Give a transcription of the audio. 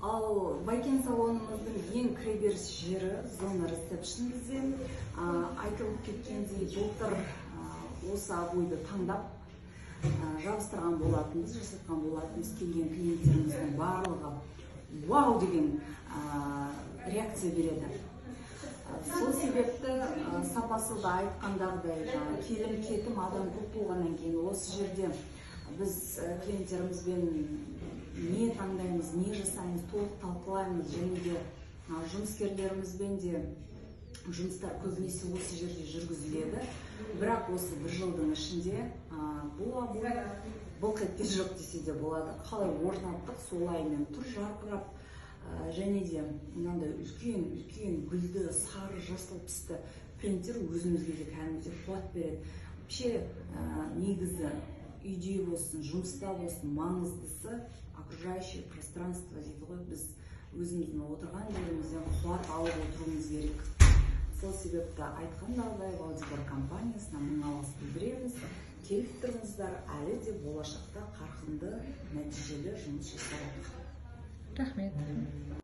Ал Байкен салонымыздың ең кіреберіс жері зона ресепшн бізде. Айтылып кеткендей, былтыр осы обойды таңдап жабыстырған болатынбыз, жасатқан болатынбыз. Келген клиенттеріміздің барлығы вау деген реакция береді. Сол себепті сапасы да айтқандағыдай келім кетім адам көп болғаннан кейін осы жерде біз клиенттерімізбен не таңдаймыз, не жасаймыз, толық талқылаймыз, және де жұмыскерлерімізбен де жұмыстар көбінесе осы жерде жүргізіледі. Бірақ осы бір жылдың ішінде бұл обой былқ еткен жоқ десе де болады. Қалай орнаттық, солаймен тұр жарқырап, және де мынандай үлкен гүлді, сары, жасыл түсті принттер өзімізге де кәдімгідей қуат береді. Вообще негізі үйде болсын, жұмыста болсын, маңыздысы окружающее пространство дейді ғой. Біз өзіміздің отырған жерімізден қуат алып отыруымыз керек. Сол себепті айтқандағыдай Валдибар компаниясына мың алғыс білдіреміз. Келіп тұрыңыздар, әлі де болашақта қарқынды нәтижелі жұмыс жасауға. Рахмет.